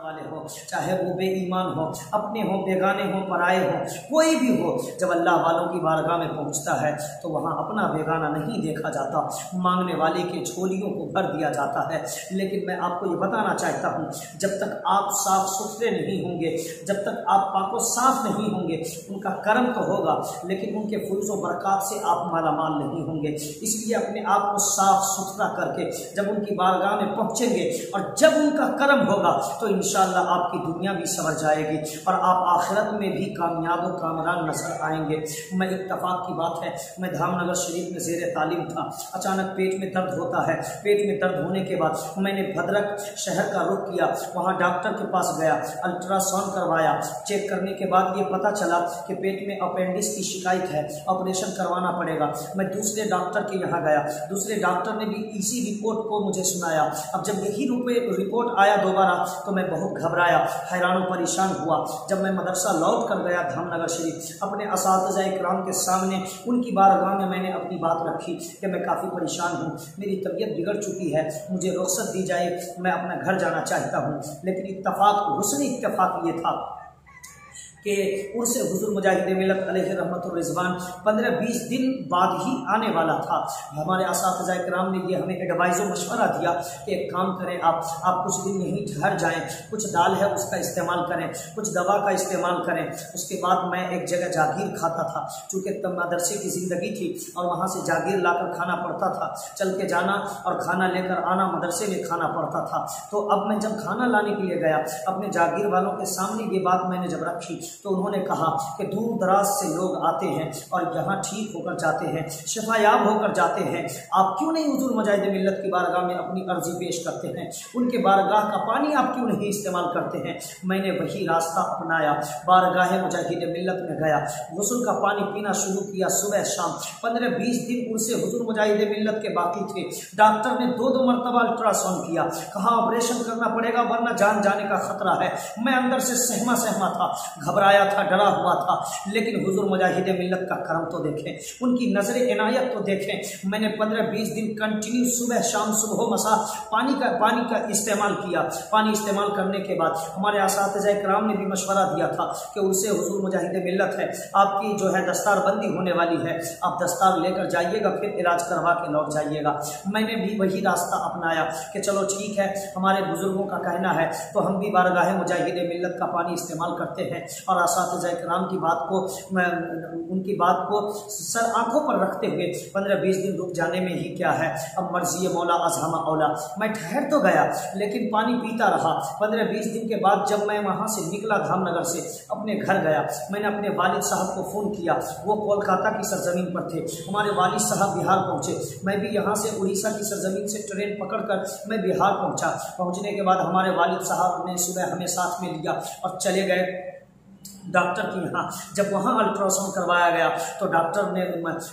वाले हो, चाहे वो बेईमान हो, अपने हो, बेगाने हो, पराए हो, कोई भी हो, जब अल्लाह वालों की बारगाह में पहुंचता है तो वहाँ अपना बेगाना नहीं देखा जाता, मांगने वाले के झोलियों को भर दिया जाता है। लेकिन मैं आपको ये बताना चाहता हूँ, जब तक आप साफ सुथरे नहीं होंगे, जब तक आप पाको साफ नहीं होंगे, उनका कर्म तो होगा लेकिन उनके फुज़ व बरक़ात से आप मालामाल नहीं होंगे। इसलिए अपने आप को साफ सुथरा करके जब उनकी बारगाह में पहुँचेंगे और जब उनका कर्म होगा तो इंशाअल्लाह आपकी दुनिया भी संवर जाएगी और आप आखिरत में भी कामयाब व कामरान नजर आएंगे। मैं इत्तफाक की बात है, मैं धामनगर शरीफ में ज़ेर तालीम था, अचानक पेट में दर्द होता है। पेट में दर्द होने के बाद मैंने भद्रक शहर का रुख किया, वहाँ डॉक्टर के पास गया, अल्ट्रासाउंड करवाया। चेक करने के बाद ये पता चला कि पेट में अपेंडिक्स की शिकायत है, ऑपरेशन करवाना पड़ेगा। मैं दूसरे डॉक्टर के यहाँ गया, दूसरे डॉक्टर ने भी इसी रिपोर्ट को मुझे सुनाया। अब जब यही रिपोर्ट आया दोबारा तो मैं बहुत घबराया, हैरान परेशान हुआ। जब मैं मदरसा लौट कर गया धामनगर शरीफ, अपने असातिज़ा इकराम के सामने उनकी बारगाह में मैंने अपनी बात रखी कि मैं काफ़ी परेशान हूँ, मेरी तबीयत बिगड़ चुकी है, मुझे रुख्सत दी जाए, मैं अपना घर जाना चाहता हूँ। लेकिन इत्तफाक हुस्न इत्तफाक ये था कि उर्से हुज़ूर मुजाहिद मिल्लत अलैहि रहमतुर रिज़वान 15-20 दिन बाद ही आने वाला था। हमारे असातिज़ा इकराम ने ये हमें एडवाइज़ और मशवरा दिया कि एक काम करें, आप कुछ दिन यहीं ठहर जाएं, कुछ दाल है उसका इस्तेमाल करें, कुछ दवा का इस्तेमाल करें। उसके बाद मैं एक जगह जागीर खाता था, चूँकि तब मदरसे की ज़िंदगी थी और वहाँ से जागीर लाकर खाना पड़ता था, चल के जाना और खाना लेकर आना, मदरसे में खाना पड़ता था। तो अब मैं जब खाना लाने के लिए गया, अपने जागीर वालों के सामने ये बात मैंने जब रखी तो उन्होंने कहा कि दूर दराज से लोग आते हैं और यहाँ ठीक होकर जाते हैं, शिफायाब होकर जाते हैं, आप क्यों नहीं हुज़ूर मुजाहिद मिल्लत की बारगाह में अपनी अर्जी पेश करते हैं, उनके बारगाह का पानी आप क्यों नहीं इस्तेमाल करते हैं। मैंने वही रास्ता अपनाया, बारगाह मुजाहिद मिल्लत में गया, गुस्ल का पानी पीना शुरू किया सुबह शाम। 15-20 दिन उनसे हुज़ूर मुजाहिद मिल्लत के बाकी थे। डॉक्टर ने 2-2 मरतबा अल्ट्रासाउंड किया, कहा ऑपरेशन करना पड़ेगा वरना जान जाने का खतरा है। मैं अंदर से सहमा था, घबराया था, डरा हुआ था। लेकिन हुजूर मुजाहिद मिल्लत का करम तो देखें, उनकी नजर इनायत तो देखें। मैंने 15-20 दिन कंटिन्यू सुबह शाम सुबह मसा पानी का इस्तेमाल किया। पानी इस्तेमाल करने के बाद हमारे असातिज़ा इकराम ने भी मशवरा दिया था कि उससे हुजूर मुजाहिद मिल्लत है, आपकी जो है दस्तार बंदी होने वाली है, आप दस्तार लेकर जाइएगा, फिर इलाज करवा के लौट जाइएगा। मैंने भी वही रास्ता अपनाया कि चलो ठीक है, हमारे बुजुर्गों का कहना है तो हम भी बारगाह मुजाहिद मिल्लत का पानी इस्तेमाल करते हैं। और असातिज़ा इकराम की बात को, उनकी बात को सर आंखों पर रखते हुए 15-20 दिन रुक जाने में ही क्या है, अब मर्जी मौला अज़हमा औला। मैं ठहर तो गया लेकिन पानी पीता रहा। 15-20 दिन के बाद जब मैं वहाँ से निकला धामनगर से अपने घर गया, मैंने अपने वालिद साहब को फ़ोन किया, वो कोलकाता की सरजमीन पर थे, हमारे वालिद साहब बिहार पहुँचे। मैं भी यहाँ से उड़ीसा की सरजमीन से ट्रेन पकड़कर मैं बिहार पहुँचा। पहुँचने के बाद हमारे वालिद साहब ने सुबह हमें साथ में लिया और चले गए डॉक्टर के यहाँ। जब वहाँ अल्ट्रासाउंड करवाया गया तो डॉक्टर ने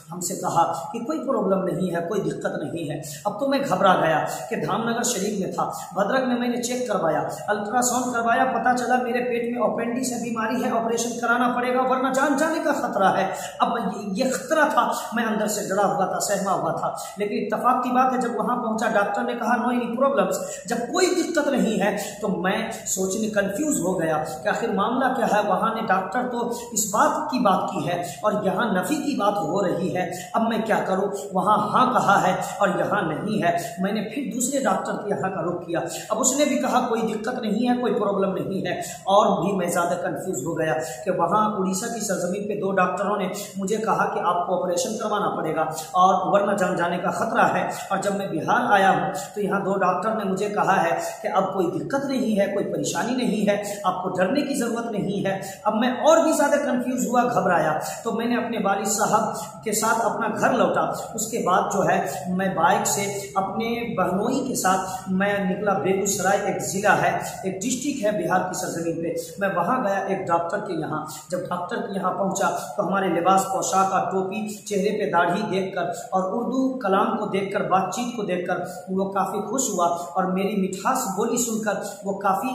हमसे कहा कि कोई प्रॉब्लम नहीं है, कोई दिक्कत नहीं है। अब तो मैं घबरा गया कि धामनगर शरीफ में था, भद्रक में मैंने चेक करवाया, अल्ट्रासाउंड करवाया, पता चला मेरे पेट में अपेंडिक्स बीमारी है, ऑपरेशन कराना पड़ेगा वरना जान जाने का खतरा है। अब ये खतरा था, मैं अंदर से डरा हुआ था, सहमा हुआ था। लेकिन इत्तफाक की बात है, जब वहाँ पहुँचा डॉक्टर ने कहा नो एनी प्रॉब्लम्स, जब कोई दिक्कत नहीं है तो मैं सोचने कन्फ्यूज़ हो गया कि आखिर मामला क्या है। वहाँ ने डॉक्टर तो इस बात की है और यहाँ नफी की बात हो रही है, अब मैं क्या करूँ, वहाँ हाँ कहा है और यहाँ नहीं है। मैंने फिर दूसरे डॉक्टर के यहाँ का रुख किया, अब उसने भी कहा कोई दिक्कत नहीं है, कोई प्रॉब्लम नहीं है। और भी मैं ज़्यादा कंफ्यूज हो गया कि वहाँ उड़ीसा की सरजमीन पे 2 डॉक्टरों ने मुझे कहा कि आपको ऑपरेशन करवाना पड़ेगा और वरना जान जाने का खतरा है। और जब मैं बिहार आया हूँ तो यहाँ 2 डॉक्टर ने मुझे कहा है कि अब कोई दिक्कत नहीं है, कोई परेशानी नहीं है, आपको डरने की ज़रूरत नहीं है। अब मैं और भी ज़्यादा कंफ्यूज हुआ, घबराया, तो मैंने अपने वालिद साहब के साथ अपना घर लौटा। उसके बाद जो है मैं बाइक से अपने बहनोई के साथ मैं निकला बेगूसराय, एक ज़िला है, एक डिस्ट्रिक्ट है बिहार की सरजमीन पे। मैं वहाँ गया एक डॉक्टर के यहाँ। जब डॉक्टर के यहाँ पहुँचा तो हमारे लिबास, पोशाक और टोपी, चेहरे पे दाढ़ी देखकर और उर्दू कलाम को देखकर, बातचीत को देखकर वो काफ़ी खुश हुआ और मेरी मिठास बोली सुनकर वो काफ़ी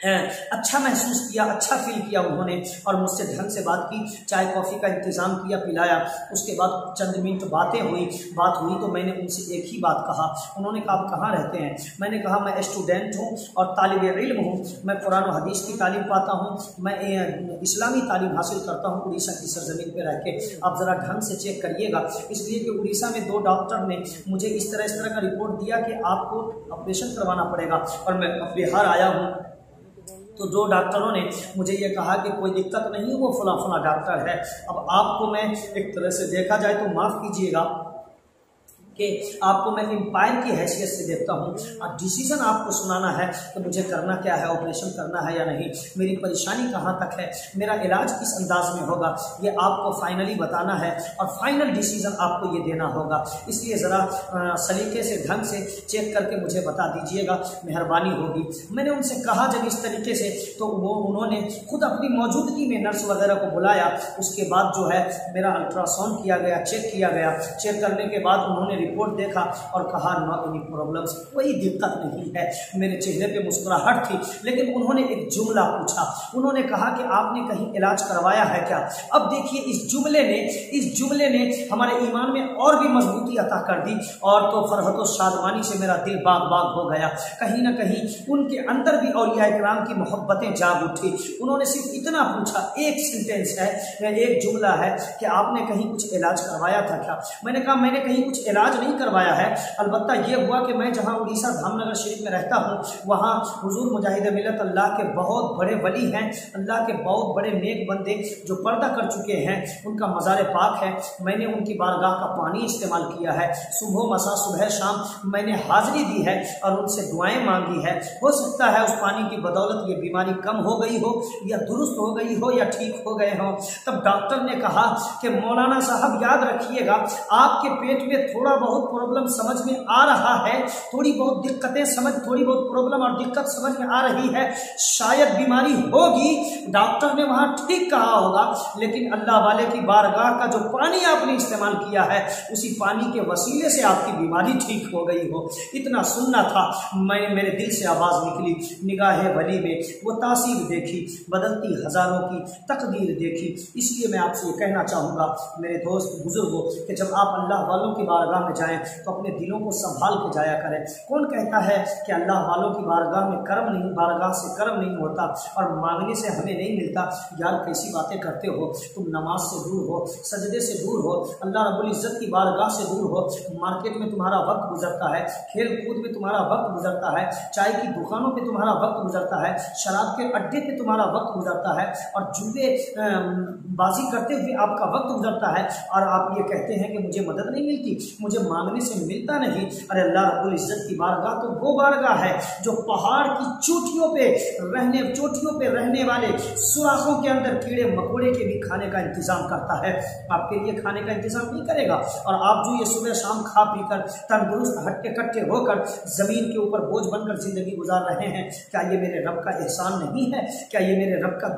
अच्छा महसूस किया, अच्छा फील किया उन्होंने और मुझसे ढंग से बात की, चाय कॉफ़ी का इंतज़ाम किया, पिलाया। उसके बाद चंद मिनट बात हुई तो मैंने उनसे एक ही बात कहा। उन्होंने कहा आप कहाँ रहते हैं? मैंने कहा मैं स्टूडेंट हूँ और तालिब इल्म हूँ, मैं कुरान और हदीस की तालीम पाता हूँ, मैं इस्लामी तालीम हासिल करता हूँ उड़ीसा की सरजमीन पर रह के। आप ज़रा ढंग से चेक करिएगा, इसलिए कि उड़ीसा में 2 डॉक्टर ने मुझे इस तरह का रिपोर्ट दिया कि आपको ऑपरेशन करवाना पड़ेगा और मैं बिहार आया हूँ। तो 2 डॉक्टरों ने मुझे ये कहा कि कोई दिक्कत नहीं, वो फला डॉक्टर है। अब आपको मैं एक तरह से देखा जाए तो माफ़ कीजिएगा कि आपको मैं एम्पायर की हैसियत से देखता हूँ और डिसीजन आपको सुनाना है तो मुझे करना क्या है, ऑपरेशन करना है या नहीं, मेरी परेशानी कहाँ तक है, मेरा इलाज किस अंदाज में होगा, ये आपको फाइनली बताना है और फाइनल डिसीजन आपको ये देना होगा। इसलिए ज़रा सलीके से ढंग से चेक करके मुझे बता दीजिएगा, मेहरबानी होगी। मैंने उनसे कहा जब इस तरीके से, तो उन्होंने खुद अपनी मौजूदगी में नर्स वगैरह को बुलाया। उसके बाद जो है मेरा अल्ट्रासाउंड किया गया, चेक किया गया। चेक करने के बाद उन्होंने रिपोर्ट देखा और कहा नॉट एनी प्रॉब्लम्स, कोई दिक्कत नहीं है। मेरे चेहरे पे मुस्कुराहट थी, लेकिन उन्होंने एक जुमला पूछा। उन्होंने कहा कि आपने कहीं इलाज करवाया है क्या? अब देखिए इस जुमले ने हमारे ईमान में और भी मजबूती अता कर दी और तो फरहत और शादमानी से मेरा दिल बाग बाग हो गया। कहीं ना कहीं उनके अंदर भी औलिया इकराम की मोहब्बतें जाग उठी। उन्होंने सिर्फ इतना पूछा, एक सेंटेंस है, एक जुमला है कि आपने कहीं कुछ इलाज करवाया था क्या? मैंने कहा मैंने कहीं कुछ इलाज नहीं करवाया है, अलबत्ता ये हुआ कि मैं जहां उड़ीसा धामनगर शरीफ में रहता हूं, वहां हुजूर मुजाहिद मिल्लत अल्लाह के बहुत बड़े वली हैं, अल्लाह के बहुत बड़े नेक बंदे जो पर्दा कर चुके हैं, उनका मज़ार पाक है। मैंने उनकी बारगाह का पानी इस्तेमाल किया है, सुबह मसा सुबह शाम मैंने हाजिरी दी है और उनसे दुआएं मांगी है। हो सकता है उस पानी की बदौलत ये बीमारी कम हो गई हो या दुरुस्त हो गई हो या ठीक हो गए हो। तब डॉक्टर ने कहा कि मौलाना साहब याद रखिएगा, आपके पेट में थोड़ा बहुत प्रॉब्लम समझ में आ रहा है, थोड़ी बहुत प्रॉब्लम और दिक्कत समझ में आ रही है, शायद बीमारी होगी। डॉक्टर ने वहां ठीक कहा होगा, लेकिन अल्लाह वाले की बारगाह का जो पानी आपने इस्तेमाल किया है, उसी पानी के वसीले से आपकी बीमारी ठीक हो गई हो। इतना सुनना था। मेरे दिल से आवाज निकली, निगाह वली में वो तासीर देखी, बदलती हजारों की तकदीर देखी। इसलिए मैं आपसे ये कहना चाहूँगा मेरे दोस्त बुजुर्गों कि जब आप अल्लाह वालों की बारगाह में जाएं तो अपने दिलों को संभाल के जाया करें। कौन कहता है कि अल्लाह वालों की बारगाह में बारगाह से कर्म नहीं होता और मांगने से हमें नहीं मिलता? यार कैसी बातें करते हो तुम, नमाज से दूर हो, सजदे से दूर हो, अल्लाह रब्बुल इज्जत की बारगाह से दूर हो, मार्केट में तुम्हारा वक्त गुजरता है, खेल कूद में तुम्हारा वक्त गुजरता है, चाय की दुकानों पे तुम्हारा वक्त गुजरता है, शराब के अड्डे पे तुम्हारा वक्त गुजरता है और जुए बाजी करते हुए आपका वक्त गुजरता है और आप ये कहते हैं कि मुझे मदद नहीं मिलती, मुझे मांगने से मिलता नहीं। अरे अल्लाह रब्बुल इज्जत की बारगाह तो वो बारगाह है जो पहाड़ की चोटियों पे रहने वाले सुराखों के अंदर कीड़े मकोड़े के भी खाने का इंतजाम करता है। आपके लिए खाने का इंतजाम नहीं करेगा और आप जो ये सुबह शाम खा पी कर तंदुरुस्त हट्टे कट्टे होकर जमीन के ऊपर बोझ बनकर जिंदगी गुजार रहे हैं, क्या ये मेरे रब का एहसान नहीं है? क्या ये मेरे रब का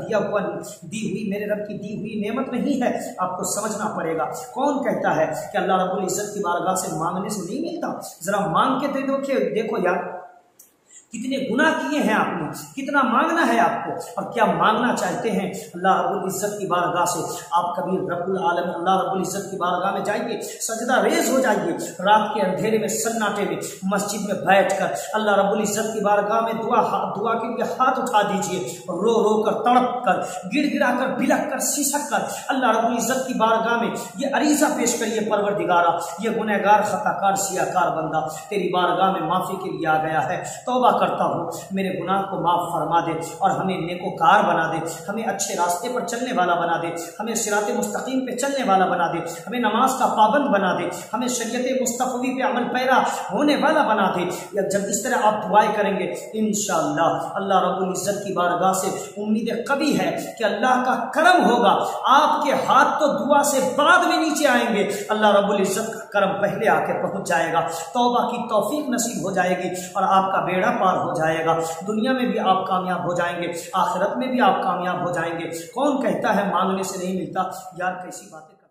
मेरे रब की दी हुई नेमत नहीं है? आपको समझना पड़ेगा। कौन कहता है कि अल्लाह रब्बुल इज्जत की बारगाह से मांगने से नहीं मिलता? जरा मांग के देखो यार, कितने गुनाह किए हैं आपने, कितना मांगना है आपको और क्या मांगना चाहते हैं। अल्लाह रब्बुल इज्जत की बारगाह से आप कभी अल्लाह रब्बुल इज्जत की बारगाह में जाइए, सजदा रेज हो जाइए, रात के अंधेरे में सन्नाटे में मस्जिद में बैठकर अल्लाह रब्बुल इज्जत की बारगाह में दुआ के लिए हाथ उठा दीजिए, रो रो कर, तड़प कर, गिड़गिड़ा कर, बिलख कर, सिसक कर अल्लाह रब्बुल इज्जत की बारगाह में ये अरीज़ा पेश करिए, परवरदिगारा ये गुनहगार खताकार सियाकार बंदा तेरी बारगाह में माफ़ी के लिए आ गया है, तौबा करता हूँ, मेरे गुनाह को माफ़ फरमा दे और हमें नेकोकार बना दे, हमें अच्छे रास्ते पर चलने वाला बना दे, हमें सिराते मुस्तकीम पे चलने वाला बना दे, हमें नमाज का पाबंद बना दे, हमें शरीयत मुस्तफ़वी पे अमल पैरा होने वाला बना दे। जब इस तरह आप दुआएं करेंगे इंशाअल्लाह अल्लाह रब्बुल इज्जत की बारगाह से उम्मीद कभी है कि अल्लाह का करम होगा। आपके हाथ तो दुआ से बाद में नीचे आएंगे, अल्लाह रब्बुल इज्जत का करम पहले आके पहुंच जाएगा, तौबा की तौफीक नसीब हो जाएगी और आपका बेड़ा पार हो जाएगा। दुनिया में भी आप कामयाब हो जाएंगे, आखिरत में भी आप कामयाब हो जाएंगे। कौन कहता है मांगने से नहीं मिलता? यार कैसी बातें